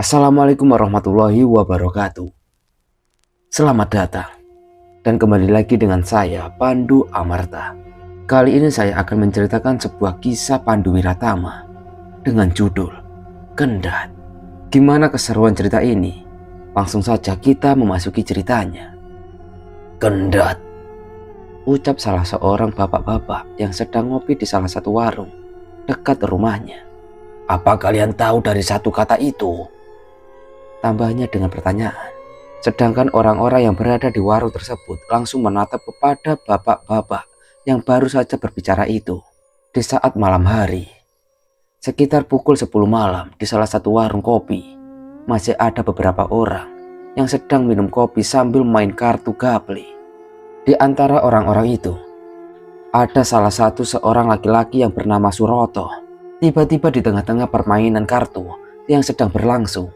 Assalamualaikum warahmatullahi wabarakatuh. Selamat datang dan kembali lagi dengan saya, Pandu Amarta. Kali ini saya akan menceritakan sebuah kisah Pandu Wiratama dengan judul Kendat. Gimana keseruan cerita ini? Langsung saja kita memasuki ceritanya. Kendat, ucap salah seorang bapak-bapak yang sedang ngopi di salah satu warung dekat rumahnya. Apa kalian tahu dari satu kata itu? Tambahnya dengan pertanyaan. Sedangkan orang-orang yang berada di warung tersebut langsung menatap kepada bapak-bapak yang baru saja berbicara itu. Di saat malam hari, sekitar pukul 10 malam di salah satu warung kopi, masih ada beberapa orang yang sedang minum kopi sambil main kartu gapli. Di antara orang-orang itu, ada salah satu seorang laki-laki yang bernama Suroto. Tiba-tiba di tengah-tengah permainan kartu yang sedang berlangsung,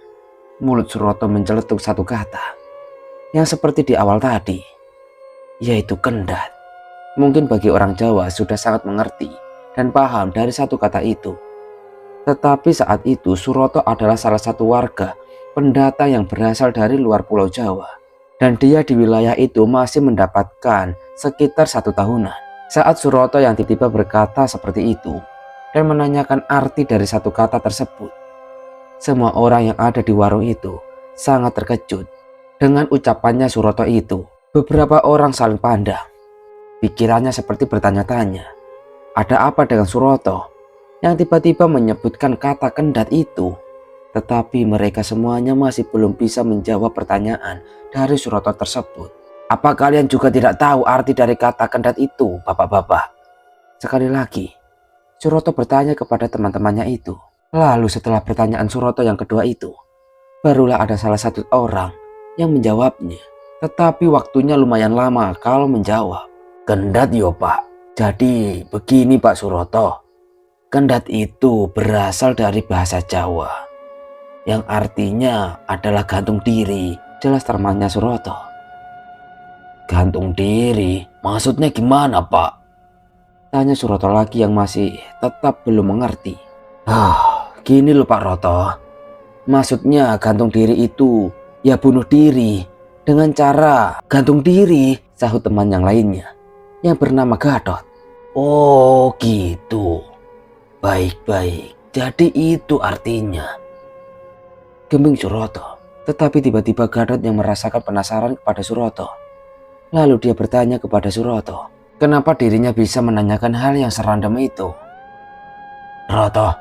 mulut Suroto menceletuk satu kata yang seperti di awal tadi, yaitu kendat. Mungkin bagi orang Jawa sudah sangat mengerti dan paham dari satu kata itu. Tetapi saat itu Suroto adalah salah satu warga pendatang yang berasal dari luar Pulau Jawa. Dan dia di wilayah itu masih mendapatkan sekitar 1 tahunan. Saat Suroto yang tiba-tiba berkata seperti itu dan menanyakan arti dari satu kata tersebut, semua orang yang ada di warung itu sangat terkejut dengan ucapannya Suroto itu. Beberapa orang saling pandang. Pikirannya seperti bertanya-tanya, ada apa dengan Suroto yang tiba-tiba menyebutkan kata kendat itu? Tetapi mereka semuanya masih belum bisa menjawab pertanyaan dari Suroto tersebut. Apa kalian juga tidak tahu arti dari kata kendat itu, bapak-bapak? Sekali lagi, Suroto bertanya kepada teman-temannya itu. Lalu setelah pertanyaan Suroto yang kedua itu, barulah ada salah satu orang yang menjawabnya. Tetapi waktunya lumayan lama kalau menjawab. Kendat yo pak. Jadi begini Pak Suroto. Kendat itu berasal dari bahasa Jawa, yang artinya adalah gantung diri, jelas temannya Suroto. Gantung diri? Maksudnya gimana pak? Tanya Suroto lagi yang masih tetap belum mengerti. Gini loh Pak Roto, maksudnya gantung diri itu ya bunuh diri dengan cara gantung diri, sahut teman yang lainnya yang bernama Gadot. Oh gitu, baik-baik, jadi itu artinya, gembing Suroto. Tetapi tiba-tiba Gadot yang merasakan penasaran kepada Suroto. Lalu dia bertanya kepada Suroto, kenapa dirinya bisa menanyakan hal yang serandom itu. Roto,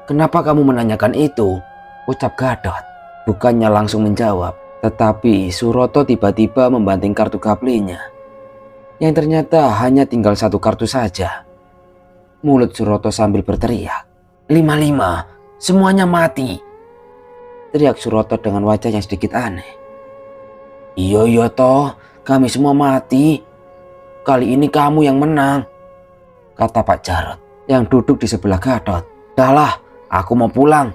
kenapa kamu menanyakan itu? Ucap Gadot. Bukannya langsung menjawab, tetapi Suroto tiba-tiba membanting kartu gaplinya, yang ternyata hanya tinggal satu kartu saja. Mulut Suroto sambil berteriak, 55, semuanya mati. Teriak Suroto dengan wajah yang sedikit aneh. Iya toh, kami semua mati. Kali ini kamu yang menang, kata Pak Jarot yang duduk di sebelah Gadot. Dahlah, aku mau pulang.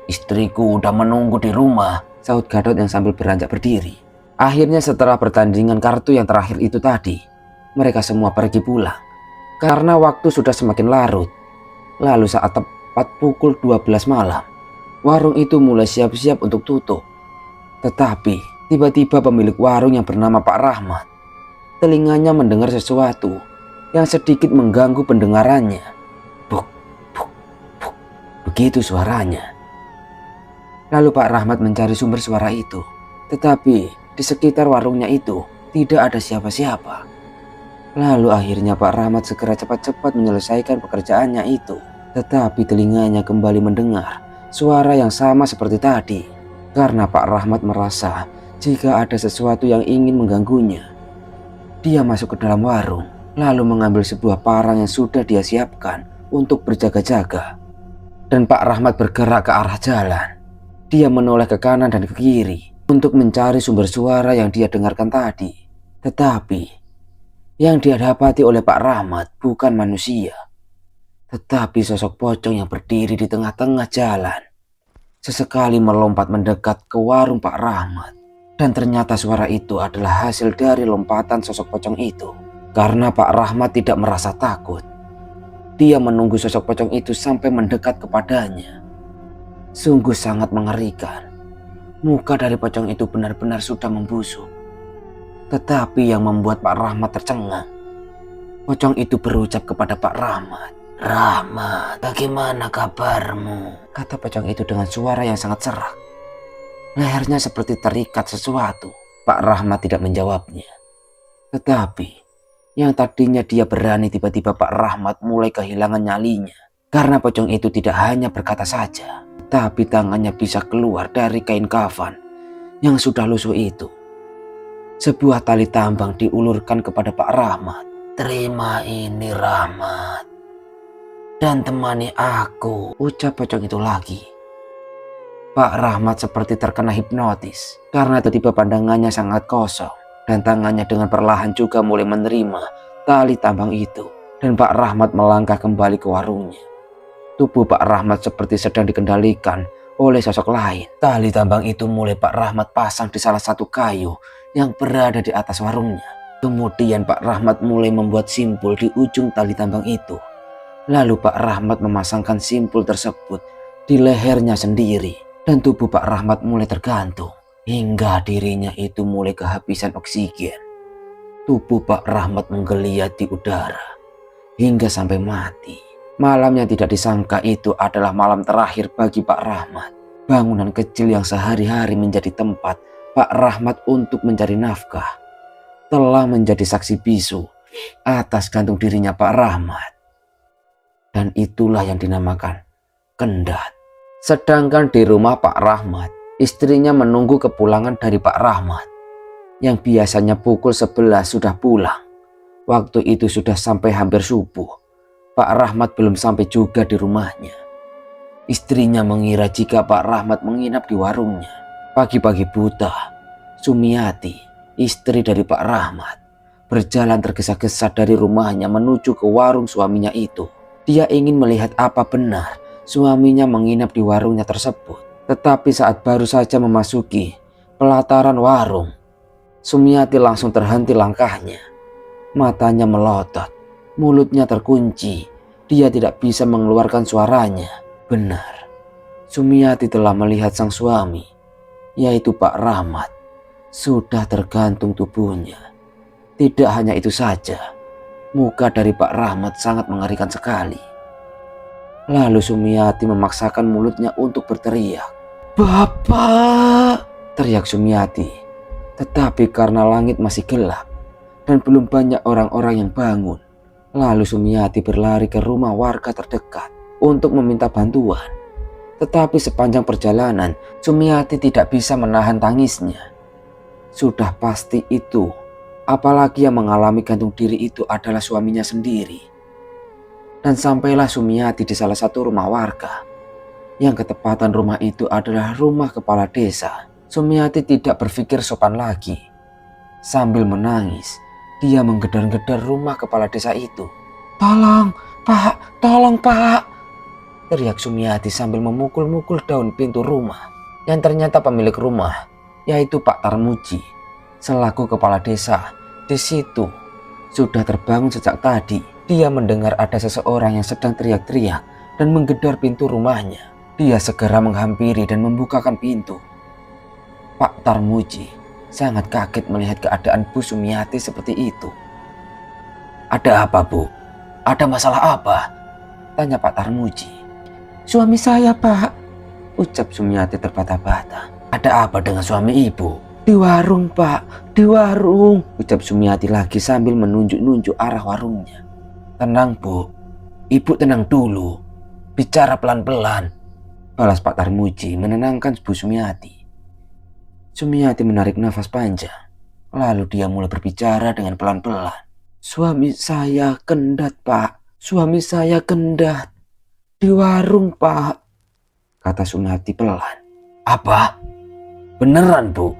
Istriku udah menunggu di rumah, sahut Gadot yang sambil beranjak berdiri. Akhirnya setelah pertandingan kartu yang terakhir itu tadi, mereka semua pergi pulang karena waktu sudah semakin larut. Lalu saat tepat pukul 12 malam, warung itu mulai siap-siap untuk tutup. Tetapi tiba-tiba pemilik warung yang bernama Pak Rahmat, telinganya mendengar sesuatu yang sedikit mengganggu pendengarannya. Buk, buk, buk. Begitu suaranya. Lalu Pak Rahmat mencari sumber suara itu, tetapi di sekitar warungnya itu tidak ada siapa-siapa. Lalu akhirnya Pak Rahmat segera cepat-cepat menyelesaikan pekerjaannya itu. Tetapi telinganya kembali mendengar suara yang sama seperti tadi. Karena Pak Rahmat merasa jika ada sesuatu yang ingin mengganggunya. Dia masuk ke dalam warung, lalu mengambil sebuah parang yang sudah dia siapkan untuk berjaga-jaga. Dan Pak Rahmat bergerak ke arah jalan. Dia menoleh ke kanan dan ke kiri untuk mencari sumber suara yang dia dengarkan tadi. Tetapi yang dia dapati oleh Pak Rahmat bukan manusia, tetapi sosok pocong yang berdiri di tengah-tengah jalan. Sesekali melompat mendekat ke warung Pak Rahmat. Dan ternyata suara itu adalah hasil dari lompatan sosok pocong itu. Karena Pak Rahmat tidak merasa takut, dia menunggu sosok pocong itu sampai mendekat kepadanya. Sungguh sangat mengerikan Muka dari pocong itu benar-benar sudah membusuk. Tetapi yang membuat Pak Rahmat tercengang, pocong itu berucap kepada Pak Rahmat. "Rahmat, bagaimana kabarmu?" kata pocong itu dengan suara yang sangat serak. Lehernya seperti terikat sesuatu. Pak Rahmat tidak menjawabnya. Tetapi yang tadinya dia berani, tiba-tiba Pak Rahmat mulai kehilangan nyalinya. Karena pocong itu tidak hanya berkata saja, tapi tangannya bisa keluar dari kain kafan yang sudah lusuh itu. Sebuah tali tambang diulurkan kepada Pak Rahmat. "Terima ini, Rahmat, dan temani aku," ucap pocong itu lagi. Pak Rahmat seperti terkena hipnotis karena tiba-tiba pandangannya sangat kosong dan tangannya dengan perlahan juga mulai menerima tali tambang itu. Dan Pak Rahmat melangkah kembali ke warungnya. Tubuh Pak Rahmat seperti sedang dikendalikan oleh sosok lain. Tali tambang itu mulai Pak Rahmat pasang di salah satu kayu yang berada di atas warungnya. Kemudian Pak Rahmat mulai membuat simpul di ujung tali tambang itu. Lalu Pak Rahmat memasangkan simpul tersebut di lehernya sendiri. Dan tubuh Pak Rahmat mulai tergantung hingga dirinya itu mulai kehabisan oksigen. Tubuh Pak Rahmat menggeliat di udara hingga sampai mati. Malam yang tidak disangka itu adalah malam terakhir bagi Pak Rahmat. Bangunan kecil yang sehari-hari menjadi tempat Pak Rahmat untuk mencari nafkah telah menjadi saksi bisu atas gantung dirinya Pak Rahmat. Dan itulah yang dinamakan kendat. Sedangkan di rumah Pak Rahmat, istrinya menunggu kepulangan dari Pak Rahmat yang biasanya pukul 11 sudah pulang. Waktu itu sudah sampai hampir subuh. Pak Rahmat belum sampai juga di rumahnya. Istrinya mengira jika Pak Rahmat menginap di warungnya. Pagi-pagi buta, Sumiati, istri dari Pak Rahmat, berjalan tergesa-gesa dari rumahnya menuju ke warung suaminya itu. Dia ingin melihat apa benar suaminya menginap di warungnya tersebut. Tetapi saat baru saja memasuki pelataran warung, Sumiati langsung terhenti langkahnya. Matanya melotot. Mulutnya terkunci, dia tidak bisa mengeluarkan suaranya. Benar, Sumiati telah melihat sang suami, yaitu Pak Rahmat, sudah tergantung tubuhnya. Tidak hanya itu saja, muka dari Pak Rahmat sangat mengerikan sekali. Lalu Sumiati memaksakan mulutnya untuk berteriak. "Bapak!" teriak Sumiati. Tetapi karena langit masih gelap dan belum banyak orang-orang yang bangun, lalu Sumiati berlari ke rumah warga terdekat untuk meminta bantuan. Tetapi sepanjang perjalanan, Sumiati tidak bisa menahan tangisnya. Sudah pasti itu, apalagi yang mengalami gantung diri itu adalah suaminya sendiri. Dan sampailah Sumiati di salah satu rumah warga. Yang ketepatan rumah itu adalah rumah kepala desa. Sumiati tidak berpikir sopan lagi. Sambil menangis, dia menggedor-gedor rumah kepala desa itu. "Tolong, Pak! Tolong, Pak!" teriak Sumiati sambil memukul-mukul daun pintu rumah. Yang ternyata pemilik rumah, yaitu Pak Tarmuji, selaku kepala desa, di situ sudah terbangun sejak tadi. Dia mendengar ada seseorang yang sedang teriak-teriak dan menggedor pintu rumahnya. Dia segera menghampiri dan membukakan pintu. Pak Tarmuji sangat kaget melihat keadaan Bu Sumiati seperti itu. "Ada apa, Bu? Ada masalah apa?" tanya Pak Tarmuji. "Suami saya, Pak," ucap Sumiati terbata-bata. "Ada apa dengan suami ibu?" "Di warung, Pak, di warung," ucap Sumiati lagi sambil menunjuk-nunjuk arah warungnya. "Tenang, Bu, ibu tenang dulu, bicara pelan-pelan," balas Pak Tarmuji menenangkan Bu Sumiati. Sumiati menarik nafas panjang, lalu dia mulai berbicara dengan pelan-pelan. "Suami saya kendat, Pak. Suami saya kendat. Di warung, Pak," kata Sumiati pelan. "Apa? Beneran, Bu?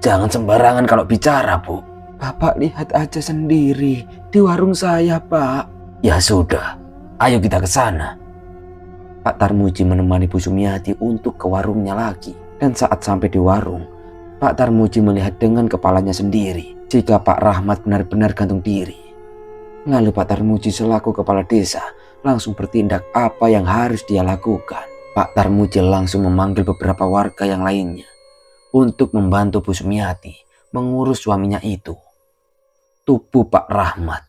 Jangan sembarangan kalau bicara, Bu." "Bapak lihat aja sendiri, di warung saya, Pak." "Ya sudah, ayo kita ke sana." Pak Tarmuji menemani Bu Sumiati untuk ke warungnya lagi. Dan saat sampai di warung, Pak Tarmuji melihat dengan kepalanya sendiri jika Pak Rahmat benar-benar gantung diri. Lalu Pak Tarmuji selaku kepala desa langsung bertindak apa yang harus dia lakukan. Pak Tarmuji langsung memanggil beberapa warga yang lainnya untuk membantu Bu Sumiati mengurus suaminya itu. Tubuh Pak Rahmat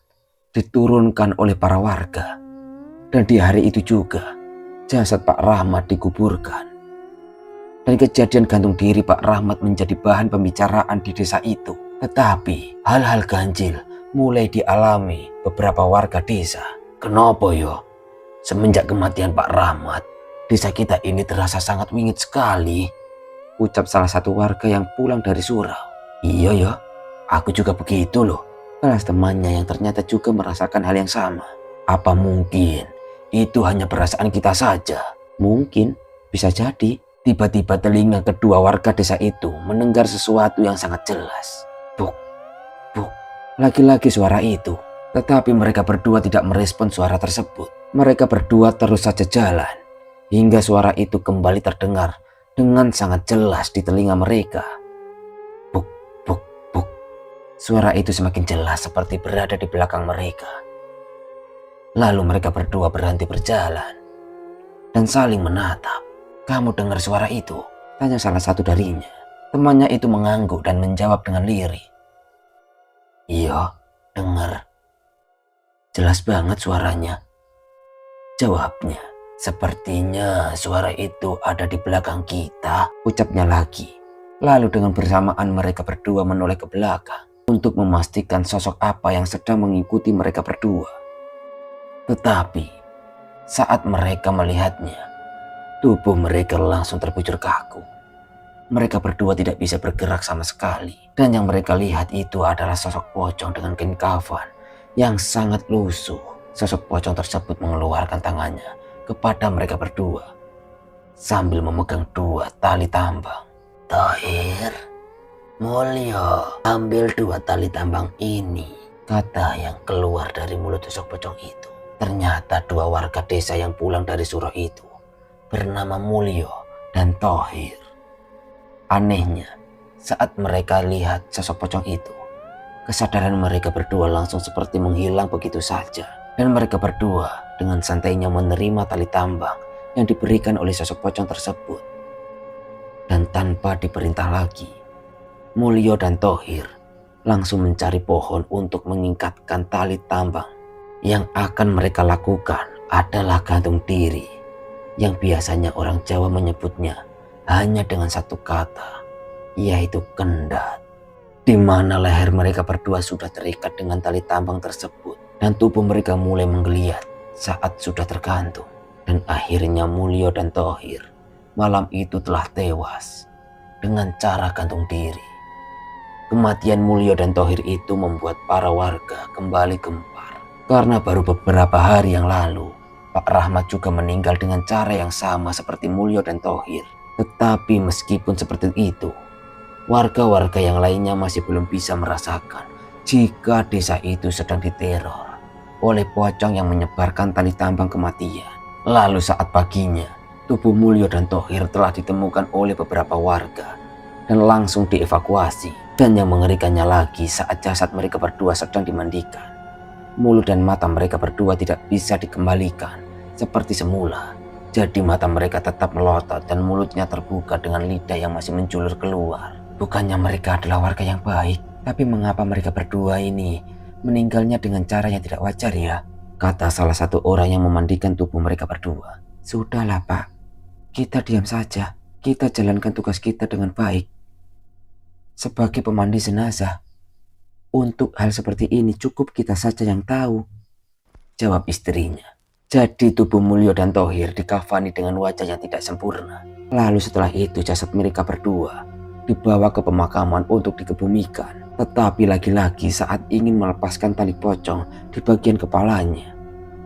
diturunkan oleh para warga, dan di hari itu juga jasad Pak Rahmat dikuburkan. Dan kejadian gantung diri Pak Rahmat menjadi bahan pembicaraan di desa itu. Tetapi hal-hal ganjil mulai dialami beberapa warga desa. Kenapa yo? Semenjak kematian Pak Rahmat, desa kita ini terasa sangat wingit sekali, ucap salah satu warga yang pulang dari surau. Iya ya, aku juga begitu loh, kelas temannya yang ternyata juga merasakan hal yang sama. Apa mungkin itu hanya perasaan kita saja? Mungkin, bisa jadi. Tiba-tiba telinga kedua warga desa itu mendengar sesuatu yang sangat jelas. Buk, buk, lagi-lagi suara itu. Tetapi mereka berdua tidak merespon suara tersebut. Mereka berdua terus saja jalan, hingga suara itu kembali terdengar dengan sangat jelas di telinga mereka. Buk, buk, buk. Suara itu semakin jelas seperti berada di belakang mereka. Lalu mereka berdua berhenti berjalan dan saling menatap. Kamu dengar suara itu? Tanya salah satu darinya. Temannya itu mengangguk dan menjawab dengan lirih. Iya, dengar. Jelas banget suaranya. Jawabnya. Sepertinya suara itu ada di belakang kita, ucapnya lagi. Lalu dengan bersamaan mereka berdua menoleh ke belakang untuk memastikan sosok apa yang sedang mengikuti mereka berdua. Tetapi saat mereka melihatnya, tubuh mereka langsung terbujur kaku. Mereka berdua tidak bisa bergerak sama sekali. Dan yang mereka lihat itu adalah sosok pocong dengan kain kafan yang sangat lusuh. Sosok pocong tersebut mengeluarkan tangannya kepada mereka berdua sambil memegang dua tali tambang. Tahir, Mulyo, ambil dua tali tambang ini, kata yang keluar dari mulut sosok pocong itu. Ternyata dua warga desa yang pulang dari surau itu bernama Mulyo dan Tahir. Anehnya, saat mereka lihat sosok pocong itu, kesadaran mereka berdua langsung seperti menghilang begitu saja. Dan mereka berdua dengan santainya menerima tali tambang yang diberikan oleh sosok pocong tersebut. Dan tanpa diperintah lagi, Mulyo dan Tahir langsung mencari pohon untuk mengikatkan tali tambang. Yang akan mereka lakukan adalah gantung diri, yang biasanya orang Jawa menyebutnya hanya dengan satu kata, yaitu kendat. Di mana leher mereka berdua sudah terikat dengan tali tambang tersebut, dan tubuh mereka mulai menggeliat saat sudah tergantung. Dan akhirnya Mulyo dan Tahir malam itu telah tewas dengan cara gantung diri. Kematian Mulyo dan Tahir itu membuat para warga kembali gempar, karena baru beberapa hari yang lalu Pak Rahmat juga meninggal dengan cara yang sama seperti Mulyo dan Tahir. Tetapi meskipun seperti itu, warga-warga yang lainnya masih belum bisa merasakan jika desa itu sedang diteror oleh pocong yang menyebarkan tali tambang kematian. Lalu saat paginya, tubuh Mulyo dan Tahir telah ditemukan oleh beberapa warga dan langsung dievakuasi. Dan yang mengerikannya lagi, saat jasad mereka berdua sedang dimandikan, mulut dan mata mereka berdua tidak bisa dikembalikan seperti semula. Jadi mata mereka tetap melotot dan mulutnya terbuka dengan lidah yang masih menjulur keluar. Bukannya mereka adalah warga yang baik, tapi mengapa mereka berdua ini meninggalnya dengan cara yang tidak wajar ya? Kata salah satu orang yang memandikan tubuh mereka berdua. Sudahlah Pak, kita diam saja. Kita jalankan tugas kita dengan baik. Sebagai pemandi jenazah, untuk hal seperti ini cukup kita saja yang tahu, jawab istrinya. Jadi tubuh Mulyo dan Tahir dikafani dengan wajah yang tidak sempurna. Lalu setelah itu jasad mereka berdua dibawa ke pemakaman untuk dikebumikan. Tetapi lagi-lagi saat ingin melepaskan tali pocong di bagian kepalanya,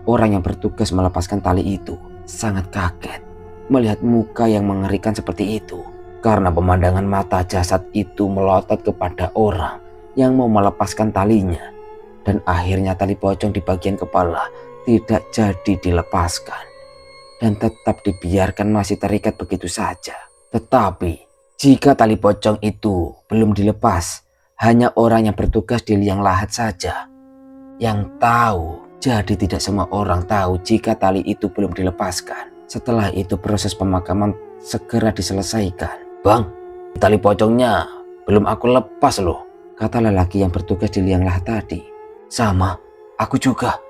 orang yang bertugas melepaskan tali itu sangat kaget melihat muka yang mengerikan seperti itu. Karena pemandangan mata jasad itu melotot kepada orang yang mau melepaskan talinya. Dan akhirnya tali pocong di bagian kepala tidak jadi dilepaskan dan tetap dibiarkan masih terikat begitu saja. Tetapi jika tali pocong itu belum dilepas, hanya orang yang bertugas di liang lahat saja yang tahu. Jadi tidak semua orang tahu jika tali itu belum dilepaskan. Setelah itu proses pemakaman segera diselesaikan. "Bang, tali pocongnya belum aku lepas loh," kata lelaki yang bertugas di liang lahat tadi. "Sama, aku juga.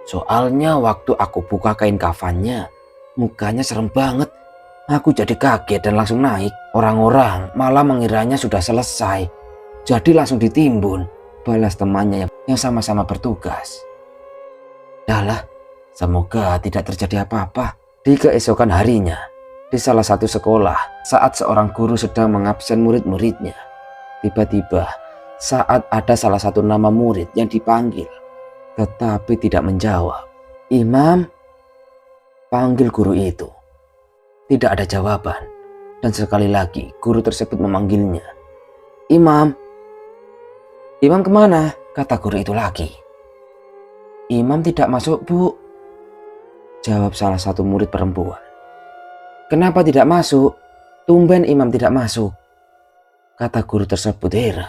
Soalnya waktu aku buka kain kafannya, mukanya serem banget. Aku jadi kaget dan langsung naik. Orang-orang malah mengiranya sudah selesai. Jadi langsung ditimbun," balas temannya yang sama-sama bertugas. "Dahlah, semoga tidak terjadi apa-apa." Di keesokan harinya, di salah satu sekolah, saat seorang guru sedang mengabsen murid-muridnya, tiba-tiba saat ada salah satu nama murid yang dipanggil, tetapi tidak menjawab. "Imam," panggil guru itu. Tidak ada jawaban, dan sekali lagi guru tersebut memanggilnya. "Imam." "Imam kemana?" kata guru itu lagi. "Imam tidak masuk, Bu," jawab salah satu murid perempuan. "Kenapa tidak masuk? Tumben Imam tidak masuk," kata guru tersebut heran.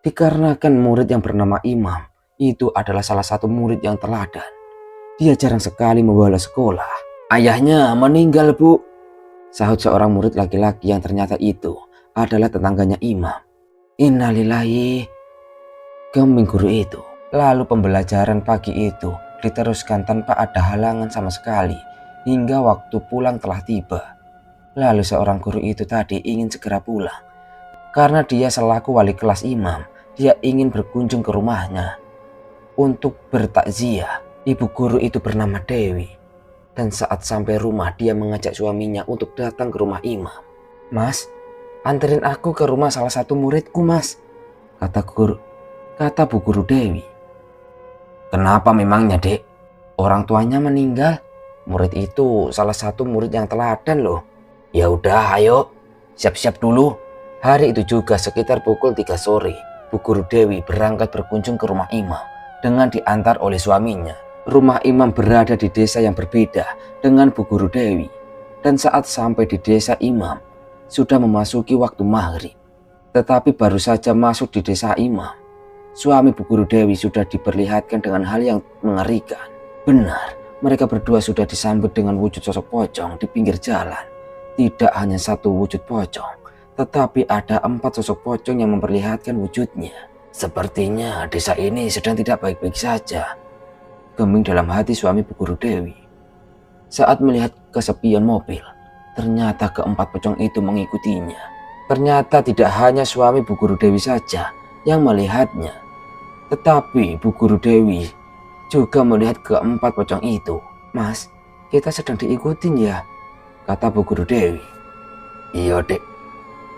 Dikarenakan murid yang bernama Imam itu adalah salah satu murid yang teladan. Dia jarang sekali membolos sekolah. "Ayahnya meninggal, Bu," sahut seorang murid laki-laki yang ternyata itu adalah tetangganya Imam. "Innalillahi," geming guru itu. Lalu pembelajaran pagi itu diteruskan tanpa ada halangan sama sekali hingga waktu pulang telah tiba. Lalu seorang guru itu tadi ingin segera pulang. Karena dia selaku wali kelas Imam, dia ingin berkunjung ke rumahnya untuk bertakziah. Ibu guru itu bernama Dewi. Dan saat sampai rumah dia mengajak suaminya untuk datang ke rumah Imam. "Mas, anterin aku ke rumah salah satu muridku, Mas," kata bu guru Dewi. "Kenapa memangnya, Dek? Orang tuanya meninggal. Murid itu salah satu murid yang teladan loh." "Ya udah, ayo siap-siap dulu." Hari itu juga sekitar pukul 3 sore, Bu Guru Dewi berangkat berkunjung ke rumah Imam dengan diantar oleh suaminya. Rumah Imam berada di desa yang berbeda dengan Bu Guru Dewi. Dan saat sampai di desa Imam, sudah memasuki waktu maghrib. Tetapi baru saja masuk di desa Imam, suami Bu Guru Dewi sudah diperlihatkan dengan hal yang mengerikan. Benar, mereka berdua sudah disambut dengan wujud sosok pocong di pinggir jalan. Tidak hanya satu wujud pocong, tetapi ada 4 sosok pocong yang memperlihatkan wujudnya. "Sepertinya desa ini sedang tidak baik-baik saja," geming dalam hati suami Bu Guru Dewi. Saat melihat kesepian mobil, ternyata ke-4 pocong itu mengikutinya. Ternyata tidak hanya suami Bu Guru Dewi saja yang melihatnya, tetapi Bu Guru Dewi juga melihat ke-4 pocong itu. "Mas, kita sedang diikutin ya?" kata Bu Guru Dewi. "Iya, Dek.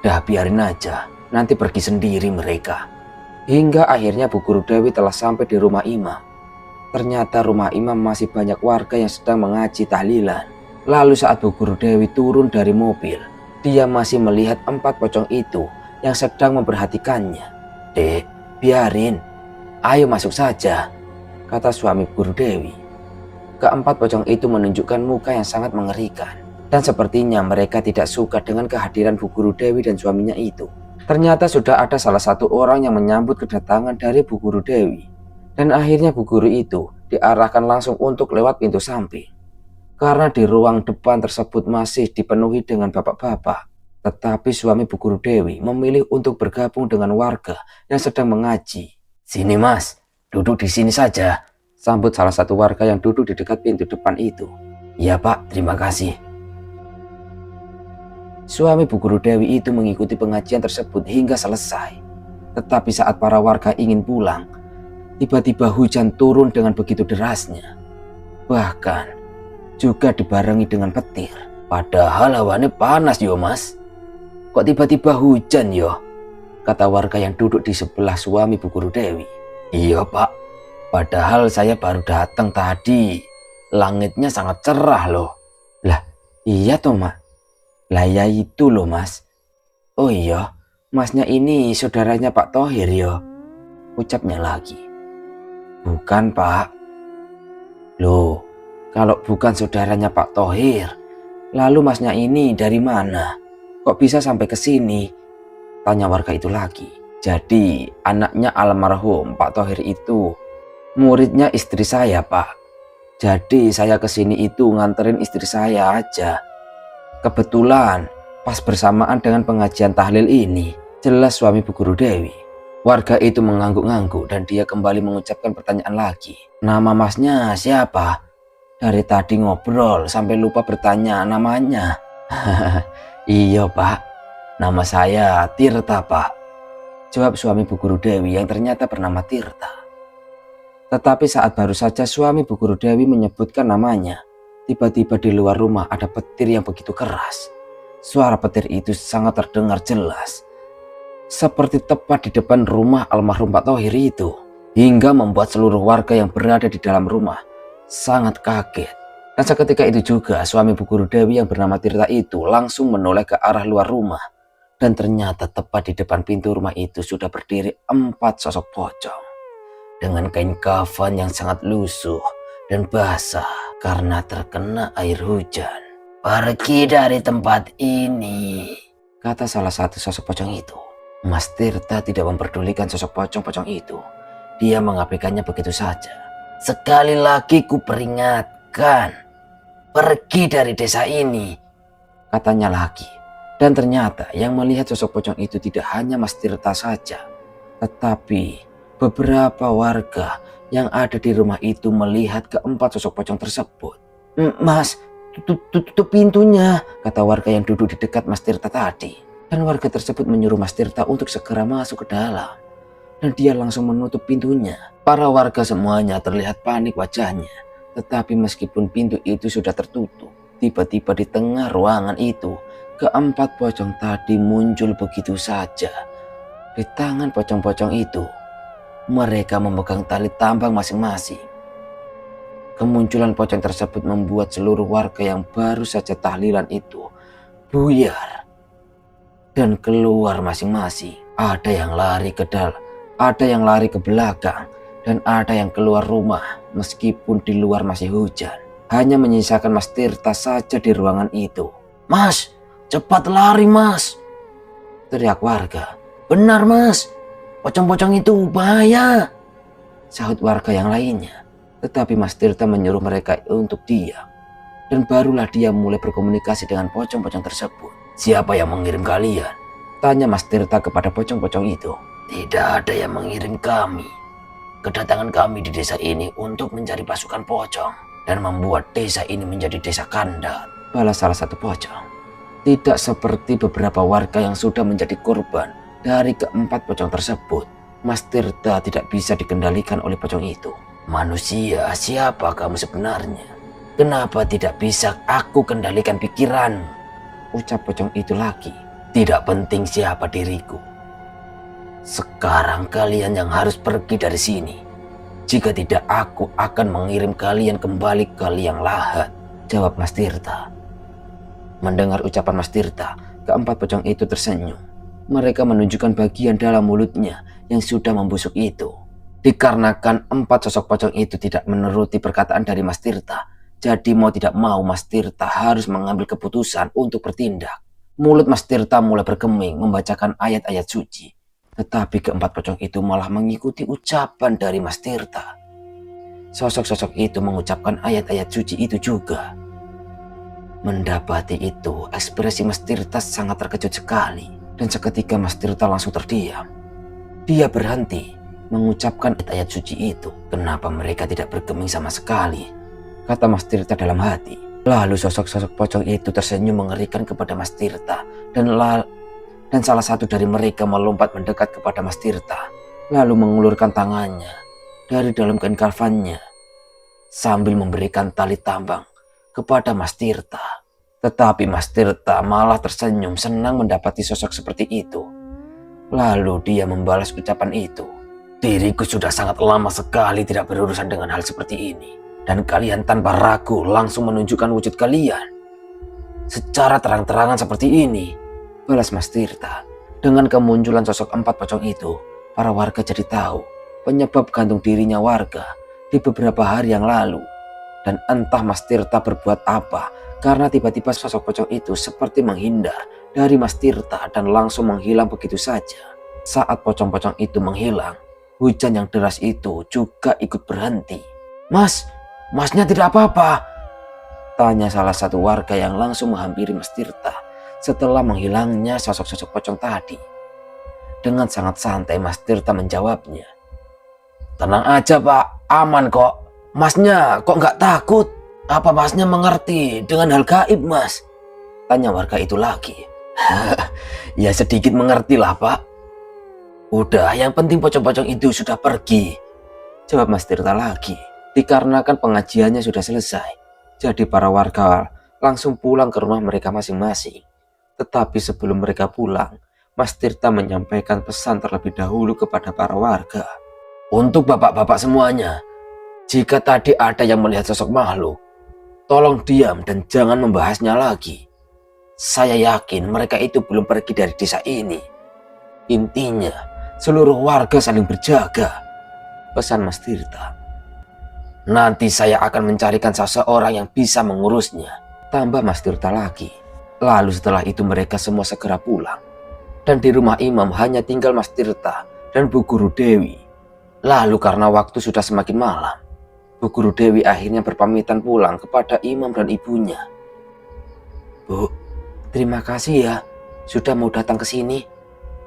Dah biarin aja, nanti pergi sendiri mereka." Hingga akhirnya Bu Guru Dewi telah sampai di rumah Imam. Ternyata rumah Imam masih banyak warga yang sedang mengaji tahlilan. Lalu saat Bu Guru Dewi turun dari mobil, dia masih melihat 4 pocong itu yang sedang memperhatikannya. "Dek, biarin. Ayo masuk saja," kata suami Bu Guru Dewi. Ke-4 pocong itu menunjukkan muka yang sangat mengerikan. Dan sepertinya mereka tidak suka dengan kehadiran Bu Guru Dewi dan suaminya itu. Ternyata sudah ada salah satu orang yang menyambut kedatangan dari Bu Guru Dewi. Dan akhirnya Bu Guru itu diarahkan langsung untuk lewat pintu samping. Karena di ruang depan tersebut masih dipenuhi dengan bapak-bapak. Tetapi suami Bu Guru Dewi memilih untuk bergabung dengan warga yang sedang mengaji. "Sini Mas, duduk di sini saja," sambut salah satu warga yang duduk di dekat pintu depan itu. "Iya Pak, terima kasih." Suami Bu Guru Dewi itu mengikuti pengajian tersebut hingga selesai. Tetapi saat para warga ingin pulang, tiba-tiba hujan turun dengan begitu derasnya. Bahkan juga dibarengi dengan petir. "Padahal hawane panas yo Mas. Kok tiba-tiba hujan yo?" kata warga yang duduk di sebelah suami Bu Guru Dewi. "Iya Pak, padahal saya baru datang tadi. Langitnya sangat cerah loh." "Lah iya toh Mak. Lah ya itu loh Mas. Oh iya, Masnya ini saudaranya Pak Thohir yo," ucapnya lagi. "Bukan Pak." "Loh, kalau bukan saudaranya Pak Thohir, lalu Masnya ini dari mana? Kok bisa sampai ke sini?" tanya warga itu lagi. "Jadi anaknya almarhum Pak Thohir itu muridnya istri saya Pak," Jadi saya kesini itu nganterin istri saya aja. Kebetulan pas bersamaan dengan pengajian tahlil ini, jelas suami Bu Guru Dewi. Warga itu mengangguk-angguk dan dia kembali mengucapkan pertanyaan lagi. Nama masnya siapa? Dari tadi ngobrol sampai lupa bertanya namanya. Iya Pak, nama saya Tirta Pak, jawab suami Bu Guru Dewi yang ternyata bernama Tirta. Tetapi saat baru saja suami Bu Guru Dewi menyebutkan namanya, tiba-tiba di luar rumah ada petir yang begitu keras. Suara petir itu sangat terdengar jelas, seperti tepat di depan rumah almarhum Pak Thohir itu, hingga membuat seluruh warga yang berada di dalam rumah sangat kaget. Dan seketika itu juga suami Bu Guru Dewi yang bernama Tirta itu langsung menoleh ke arah luar rumah. Dan ternyata tepat di depan pintu rumah itu sudah berdiri 4 sosok pocong dengan kain kafan yang sangat lusuh dan basah karena terkena air hujan. Pergi dari tempat ini, kata salah satu sosok pocong itu. Mas Tirta tidak memperdulikan sosok pocong-pocong itu. Dia mengabaikannya begitu saja. Sekali lagi ku peringatkan, pergi dari desa ini, katanya lagi. Dan ternyata yang melihat sosok pocong itu tidak hanya Mas Tirta saja, tetapi beberapa warga yang ada di rumah itu melihat keempat sosok pocong tersebut. Mas, tutup pintunya, kata warga yang duduk di dekat Mas Tirta tadi. Dan warga tersebut menyuruh Mas Tirta untuk segera masuk ke dalam. Dan dia langsung menutup pintunya. Para warga semuanya terlihat panik wajahnya. Tetapi meskipun pintu itu sudah tertutup, tiba-tiba di tengah ruangan itu, keempat pocong tadi muncul begitu saja. Di tangan pocong-pocong itu, mereka memegang tali tambang masing-masing. Kemunculan pocong tersebut membuat seluruh warga yang baru saja tahlilan itu buyar dan keluar masing-masing. Ada yang lari ke dalam, ada yang lari ke belakang, dan ada yang keluar rumah meskipun di luar masih hujan. Hanya menyisakan Mas Tirta saja di ruangan itu. Mas, cepat lari mas, teriak warga. Benar mas, pocong-pocong itu bahaya, sahut warga yang lainnya. Tetapi Mas Tirta menyuruh mereka untuk diam. Dan barulah dia mulai berkomunikasi dengan pocong-pocong tersebut. Siapa yang mengirim kalian? Tanya Mas Tirta kepada pocong-pocong itu. Tidak ada yang mengirim kami. Kedatangan kami di desa ini untuk mencari pasukan pocong dan membuat desa ini menjadi desa kandat, balas salah satu pocong. Tidak seperti beberapa warga yang sudah menjadi korban dari keempat pocong tersebut. Mas Tirta tidak bisa dikendalikan oleh pocong itu. Manusia, siapa kamu sebenarnya? Kenapa tidak bisa aku kendalikan pikiranmu? Ucap pocong itu lagi. Tidak penting siapa diriku. Sekarang kalian yang harus pergi dari sini. Jika tidak, aku akan mengirim kalian kembali ke liang lahat, jawab Mas Tirta. Mendengar ucapan Mas Tirta, keempat pocong itu tersenyum. Mereka menunjukkan bagian dalam mulutnya yang sudah membusuk itu. Dikarenakan 4 sosok pocong itu tidak menuruti perkataan dari Mas Tirta, jadi mau tidak mau Mas Tirta harus mengambil keputusan untuk bertindak. Mulut Mas Tirta mulai bergeming membacakan ayat-ayat suci. Tetapi keempat pocong itu malah mengikuti ucapan dari Mas Tirta. Sosok-sosok itu mengucapkan ayat-ayat suci itu juga. Mendapati itu, ekspresi Mas Tirta sangat terkejut sekali. Dan seketika Mas Tirta langsung terdiam. Dia berhenti mengucapkan ayat suci itu. Kenapa mereka tidak bergeming sama sekali? Kata Mas Tirta dalam hati. Lalu sosok-sosok pocong itu tersenyum mengerikan kepada Mas Tirta. Dan salah satu dari mereka melompat mendekat kepada Mas Tirta. Lalu mengulurkan tangannya dari dalam kain kafannya sambil memberikan tali tambang kepada Mas Tirta. Tetapi Mas Tirta malah tersenyum senang mendapati sosok seperti itu. Lalu dia membalas ucapan itu. Diriku sudah sangat lama sekali tidak berurusan dengan hal seperti ini. Dan kalian tanpa ragu langsung menunjukkan wujud kalian secara terang-terangan seperti ini, balas Mas Tirta. Dengan kemunculan sosok 4 pocong itu, para warga jadi tahu penyebab gantung dirinya warga di beberapa hari yang lalu. Dan entah Mas Tirta berbuat apa, karena tiba-tiba sosok pocong itu seperti menghindar dari Mas Tirta dan langsung menghilang begitu saja. Saat pocong-pocong itu menghilang, hujan yang deras itu juga ikut berhenti. Mas, Masnya tidak apa-apa? Tanya salah satu warga yang langsung menghampiri Mas Tirta setelah menghilangnya sosok-sosok pocong tadi. Dengan sangat santai Mas Tirta menjawabnya. Tenang aja Pak, aman kok. Masnya kok nggak takut? Apa masnya mengerti dengan hal gaib Mas? Tanya warga itu lagi. Ya sedikit mengerti lah Pak. Udah, yang penting pocong-pocong itu sudah pergi. Jawab Mas Tirta lagi. Dikarenakan pengajiannya sudah selesai, jadi para warga langsung pulang ke rumah mereka masing-masing. Tetapi sebelum mereka pulang, Mas Tirta menyampaikan pesan terlebih dahulu kepada para warga. Untuk bapak-bapak semuanya, jika tadi ada yang melihat sosok makhluk, tolong diam dan jangan membahasnya lagi. Saya yakin mereka itu belum pergi dari desa ini. Intinya, seluruh warga saling berjaga. Pesan Mas Tirta. Nanti saya akan mencarikan seseorang yang bisa mengurusnya. Tambah Mas Tirta lagi. Lalu setelah itu mereka semua segera pulang. Dan di rumah imam hanya tinggal Mas Tirta dan Bu Guru Dewi. Lalu karena waktu sudah semakin malam, Bu Guru Dewi akhirnya berpamitan pulang kepada imam dan ibunya. Bu, terima kasih ya sudah mau datang ke sini,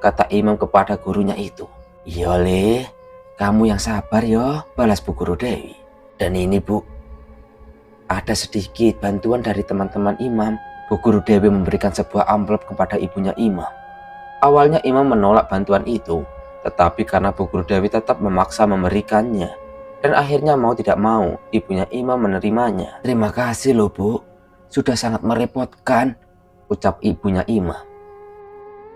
kata imam kepada gurunya itu. Yole, kamu yang sabar yo, balas Bu Guru Dewi. Dan ini Bu, ada sedikit bantuan dari teman-teman imam. Bu Guru Dewi memberikan sebuah amplop kepada ibunya imam. Awalnya imam menolak bantuan itu, tetapi karena Bu Guru Dewi tetap memaksa memberikannya, dan akhirnya mau tidak mau ibunya imam menerimanya. Terima kasih loh Bu, sudah sangat merepotkan, ucap ibunya imam.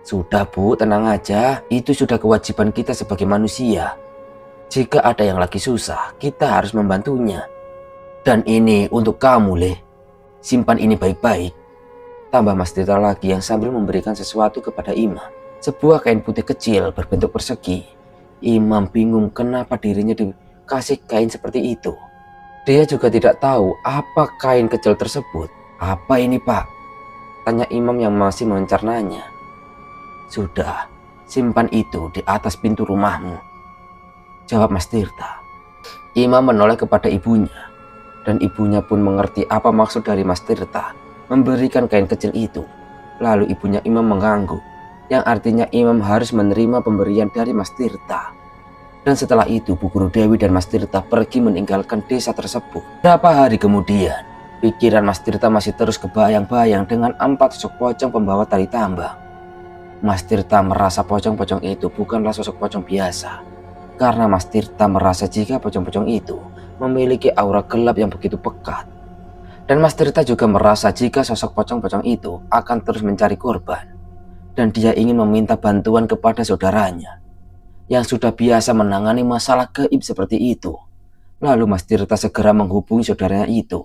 Sudah Bu, tenang aja, itu sudah kewajiban kita sebagai manusia. Jika ada yang lagi susah, kita harus membantunya. Dan ini untuk kamu, Le. Simpan ini baik-baik. Tambah Mas Tirta lagi yang sambil memberikan sesuatu kepada imam. Sebuah kain putih kecil berbentuk persegi. Imam bingung kenapa dirinya dikasih kain seperti itu. Dia juga tidak tahu apa kain kecil tersebut. Apa ini Pak? Tanya imam yang masih mencernanya. Sudah, simpan itu di atas pintu rumahmu, jawab Mas Tirta. Imam menoleh kepada ibunya, dan ibunya pun mengerti apa maksud dari Mas Tirta memberikan kain kecil itu. Lalu ibunya imam mengangguk, yang artinya imam harus menerima pemberian dari Mas Tirta. Dan setelah itu Bu Guru Dewi dan Mas Tirta pergi meninggalkan desa tersebut. Berapa hari kemudian, pikiran Mas Tirta masih terus kebayang-bayang dengan 4 sosok pocong pembawa tali tambang. Mas Tirta merasa pocong-pocong itu bukanlah sosok pocong biasa. Karena Mas Tirta merasa jika pocong-pocong itu memiliki aura gelap yang begitu pekat. Dan Mas Tirta juga merasa jika sosok pocong-pocong itu akan terus mencari korban. Dan dia ingin meminta bantuan kepada saudaranya yang sudah biasa menangani masalah gaib seperti itu. Lalu Mas Tirta segera menghubungi saudaranya itu.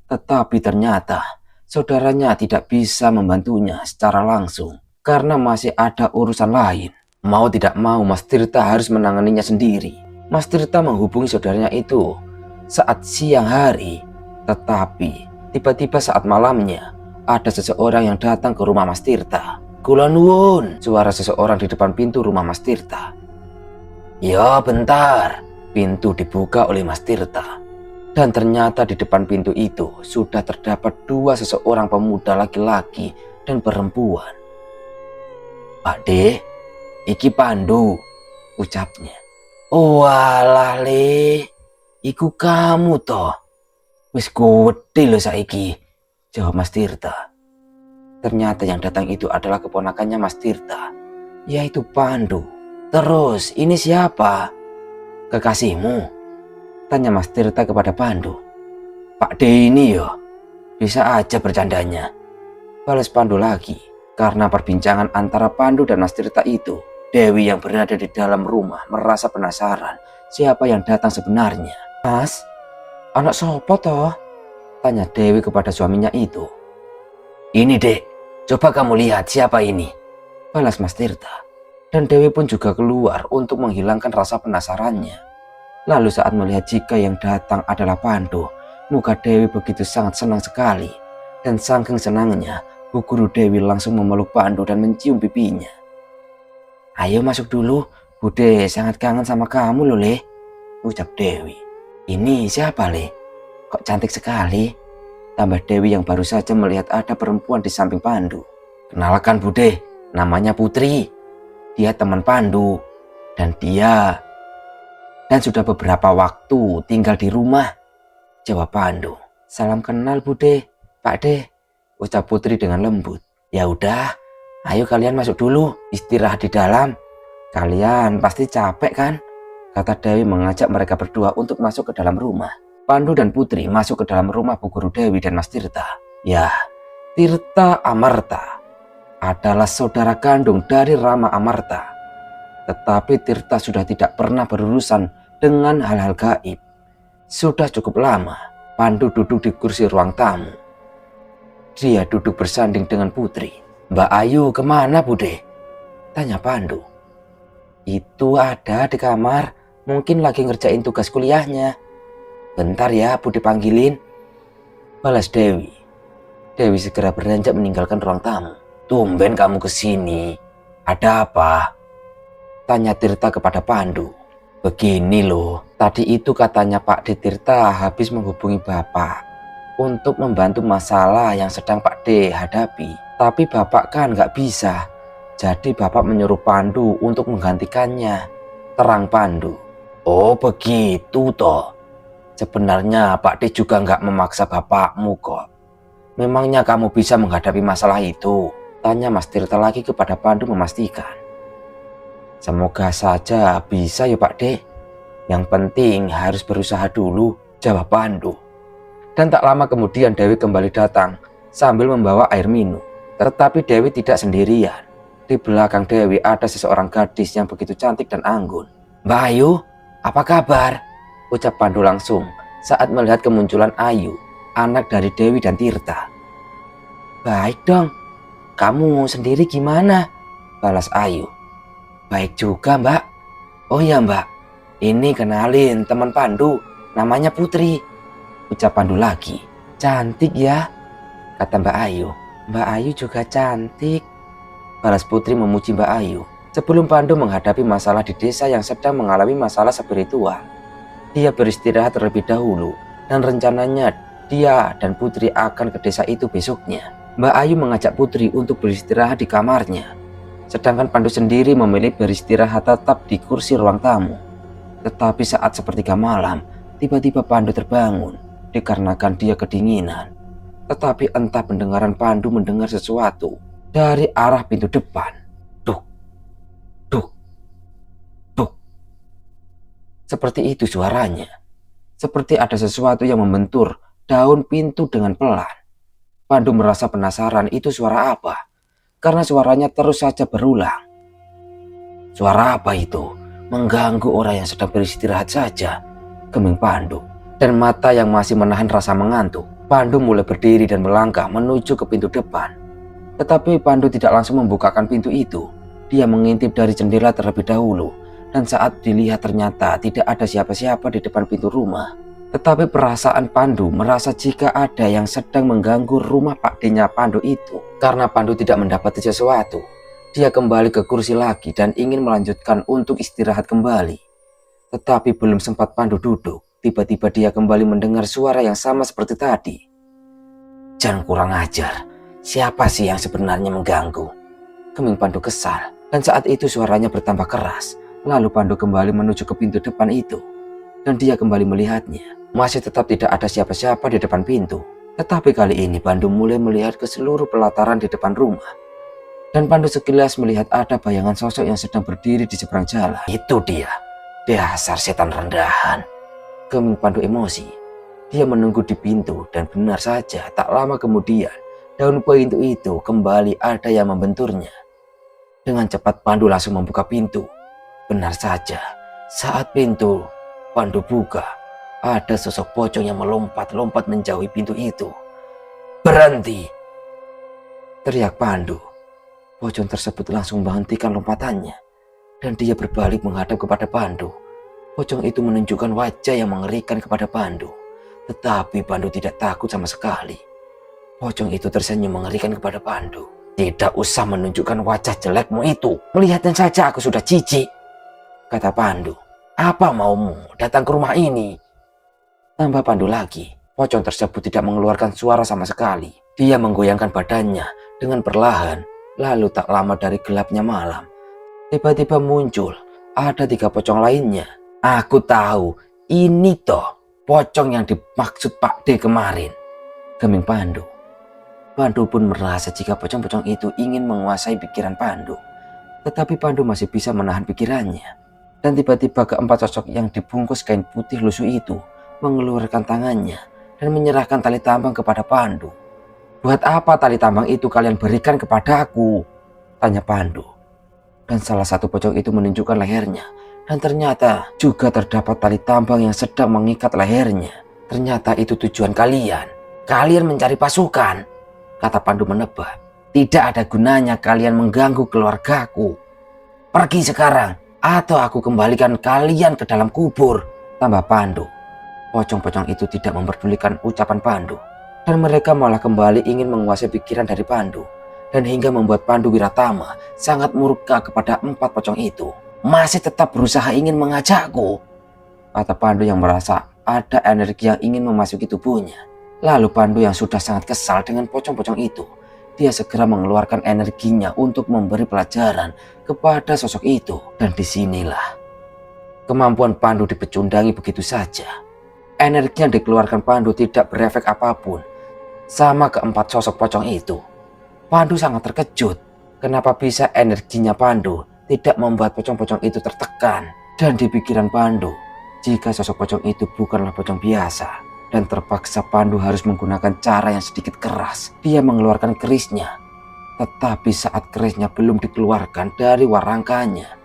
Tetapi ternyata saudaranya tidak bisa membantunya secara langsung karena masih ada urusan lain. Mau tidak mau Mas Tirta harus menanganinya sendiri. Mas Tirta menghubungi saudaranya itu saat siang hari. Tetapi tiba-tiba saat malamnya ada seseorang yang datang ke rumah Mas Tirta. Kula nuwun, suara seseorang di depan pintu rumah Mas Tirta. Ya bentar, pintu dibuka oleh Mas Tirta. Dan ternyata di depan pintu itu sudah terdapat 2 seseorang pemuda laki-laki dan perempuan. Pakde, iki Pandu, ucapnya. Oh alah Le, iku kamu toh. Wis gede lho saiki, jawab Mas Tirta. Ternyata yang datang itu adalah keponakannya Mas Tirta, yaitu Pandu. Terus ini siapa? Kekasihmu? Tanya Mas Tirta kepada Pandu. Pak D ini yo, bisa aja bercandanya, balas Pandu lagi. Karena perbincangan antara Pandu dan Mas Tirta itu, Dewi yang berada di dalam rumah merasa penasaran siapa yang datang sebenarnya. Mas, anak sopo toh? Tanya Dewi kepada suaminya itu. Ini Dek, coba kamu lihat siapa ini, balas Mas Tirta. Dan Dewi pun juga keluar untuk menghilangkan rasa penasarannya. Lalu saat melihat jika yang datang adalah Pandu, muka Dewi begitu sangat senang sekali. Dan saking senangnya, Bu Guru Dewi langsung memeluk Pandu dan mencium pipinya. Ayo masuk dulu, Bude sangat kangen sama kamu loh Le, ucap Dewi. Ini siapa Le? kok cantik sekali. Tambah Dewi yang baru saja melihat ada perempuan di samping Pandu. Kenalkan Bude, namanya Putri. Dia teman Pandu. Dan sudah beberapa waktu tinggal di rumah, jawab Pandu. Salam kenal Bude, Pak De, ucap Putri dengan lembut. Ya udah, ayo kalian masuk dulu, istirahat di dalam. Kalian pasti capek kan? Kata Dewi mengajak mereka berdua untuk masuk ke dalam rumah. Pandu dan Putri masuk ke dalam rumah Bu Guru Dewi dan Mas Tirta. Ya, Tirta Amarta adalah saudara kandung dari Rama Amarta. Tetapi Tirta sudah tidak pernah berurusan dengan hal-hal gaib. Sudah cukup lama Pandu duduk di kursi ruang tamu. Dia duduk bersanding dengan Putri. Mbak Ayu kemana Bude? Tanya Pandu. Itu ada di kamar, mungkin lagi ngerjain tugas kuliahnya. Bentar ya Bude panggilin, balas Dewi. Dewi segera beranjak meninggalkan ruang tamu. Tumben kamu kesini, ada apa? Tanya Tirta kepada Pandu. Begini loh, tadi itu katanya Pak D Tirta habis menghubungi Bapak untuk membantu masalah yang sedang Pak D hadapi. Tapi Bapak kan nggak bisa, jadi Bapak menyuruh Pandu untuk menggantikannya, terang Pandu. Oh begitu toh. Sebenarnya Pak D juga nggak memaksa Bapakmu kok. Memangnya kamu bisa menghadapi masalah itu? Tanya Mas Tirta lagi kepada Pandu memastikan. Semoga saja bisa ya Pak D. Yang penting harus berusaha dulu, jawab Pandu. Dan tak lama kemudian Dewi kembali datang sambil membawa air minum. Tetapi Dewi tidak sendirian. Di belakang Dewi ada seseorang gadis yang begitu cantik dan anggun. Mbak Ayu, apa kabar? Ucap Pandu langsung saat melihat kemunculan Ayu, anak dari Dewi dan Tirta. Baik dong, kamu sendiri gimana? Balas Ayu. Baik juga Mbak. Oh ya Mbak, ini kenalin teman Pandu, namanya Putri. Ucap Pandu lagi. Cantik ya, kata Mbak Ayu. Mbak Ayu juga cantik, balas Putri memuji Mbak Ayu. Sebelum Pandu menghadapi masalah di desa yang sedang mengalami masalah spiritual, dia beristirahat terlebih dahulu dan rencananya dia dan Putri akan ke desa itu besoknya. Mbak Ayu mengajak Putri untuk beristirahat di kamarnya, sedangkan Pandu sendiri memilih beristirahat tetap di kursi ruang tamu. Tetapi saat sepertiga malam, tiba-tiba Pandu terbangun dikarenakan dia kedinginan. Tetapi entah pendengaran Pandu mendengar sesuatu dari arah pintu depan. Duk, duk, duk. Seperti itu suaranya. Seperti ada sesuatu yang membentur daun pintu dengan pelan. Pandu merasa penasaran itu suara apa, karena suaranya terus saja berulang. Suara apa itu? Mengganggu orang yang sedang beristirahat saja, geming Pandu. Dan mata yang masih menahan rasa mengantuk, Pandu mulai berdiri dan melangkah menuju ke pintu depan. Tetapi Pandu tidak langsung membukakan pintu itu. Dia mengintip dari jendela terlebih dahulu, dan saat dilihat ternyata tidak ada siapa-siapa di depan pintu rumah. Tetapi perasaan Pandu merasa jika ada yang sedang mengganggu rumah Pak D-nya Pandu itu. Karena Pandu tidak mendapati sesuatu, dia kembali ke kursi lagi dan ingin melanjutkan untuk istirahat kembali. Tetapi belum sempat Pandu duduk, tiba-tiba dia kembali mendengar suara yang sama seperti tadi. Jangan kurang ajar, siapa sih yang sebenarnya mengganggu? Geming Pandu kesal, dan saat itu suaranya bertambah keras. Lalu Pandu kembali menuju ke pintu depan itu, dan dia kembali melihatnya. Masih tetap tidak ada siapa-siapa di depan pintu. Tetapi kali ini Pandu mulai melihat ke seluruh pelataran di depan rumah. Dan Pandu sekilas melihat ada bayangan sosok yang sedang berdiri di seberang jalan. Itu dia, dasar setan rendahan, geming Pandu emosi. Dia menunggu di pintu dan benar saja tak lama kemudian daun pintu itu kembali ada yang membenturnya. Dengan cepat Pandu langsung membuka pintu. Benar saja, saat pintu Pandu buka, ada sosok pocong yang melompat-lompat menjauhi pintu itu. Berhenti! Teriak Pandu. Pocong tersebut langsung menghentikan lompatannya, dan dia berbalik menghadap kepada Pandu. Pocong itu menunjukkan wajah yang mengerikan kepada Pandu. Tetapi Pandu tidak takut sama sekali. Pocong itu tersenyum mengerikan kepada Pandu. Tidak usah menunjukkan wajah jelekmu itu. Melihatnya saja aku sudah jijik, kata Pandu. Apa maumu datang ke rumah ini? Tambah Pandu lagi. Pocong tersebut tidak mengeluarkan suara sama sekali. Dia menggoyangkan badannya dengan perlahan. Lalu tak lama dari gelapnya malam, tiba-tiba muncul ada 3 pocong lainnya. Aku tahu, ini toh pocong yang dimaksud Pak D kemarin, geming Pandu. Pandu pun merasa jika pocong-pocong itu ingin menguasai pikiran Pandu. Tetapi Pandu masih bisa menahan pikirannya. Dan tiba-tiba keempat sosok yang dibungkus kain putih lusuh itu mengeluarkan tangannya dan menyerahkan tali tambang kepada Pandu. "Buat apa tali tambang itu kalian berikan kepadaku?" tanya Pandu. Dan salah satu pocong itu menunjukkan lehernya. Dan ternyata juga terdapat tali tambang yang sedang mengikat lehernya. "Ternyata itu tujuan kalian. Kalian mencari pasukan," kata Pandu menebak. "Tidak ada gunanya kalian mengganggu keluargaku. Pergi sekarang atau aku kembalikan kalian ke dalam kubur," tambah Pandu. Pocong-pocong itu tidak memperdulikan ucapan Pandu. Dan mereka malah kembali ingin menguasai pikiran dari Pandu. Dan hingga membuat Pandu Wiratama sangat murka kepada 4 pocong itu. "Masih tetap berusaha ingin mengajakku," kata Pandu yang merasa ada energi yang ingin memasuki tubuhnya. Lalu Pandu yang sudah sangat kesal dengan pocong-pocong itu, dia segera mengeluarkan energinya untuk memberi pelajaran kepada sosok itu. Dan disinilah kemampuan Pandu dipecundangi begitu saja. Energi yang dikeluarkan Pandu tidak berefek apapun sama keempat sosok pocong itu. Pandu sangat terkejut kenapa bisa energinya Pandu tidak membuat pocong-pocong itu tertekan. Dan di pikiran Pandu, jika sosok pocong itu bukanlah pocong biasa, dan terpaksa Pandu harus menggunakan cara yang sedikit keras. Dia mengeluarkan kerisnya. Tetapi saat kerisnya belum dikeluarkan dari warangkanya,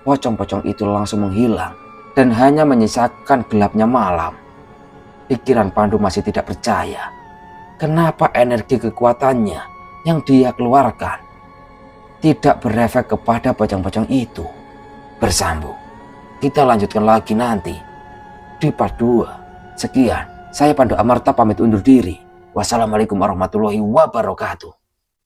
pocong-pocong itu langsung menghilang dan hanya menyisakan gelapnya malam. Pikiran Pandu masih tidak percaya. Kenapa energi kekuatannya yang dia keluarkan tidak berefek kepada pocong-pocong itu? Bersambung. Kita lanjutkan lagi nanti di part 2. Sekian, saya Pandu Amarta pamit undur diri. Wassalamualaikum warahmatullahi wabarakatuh.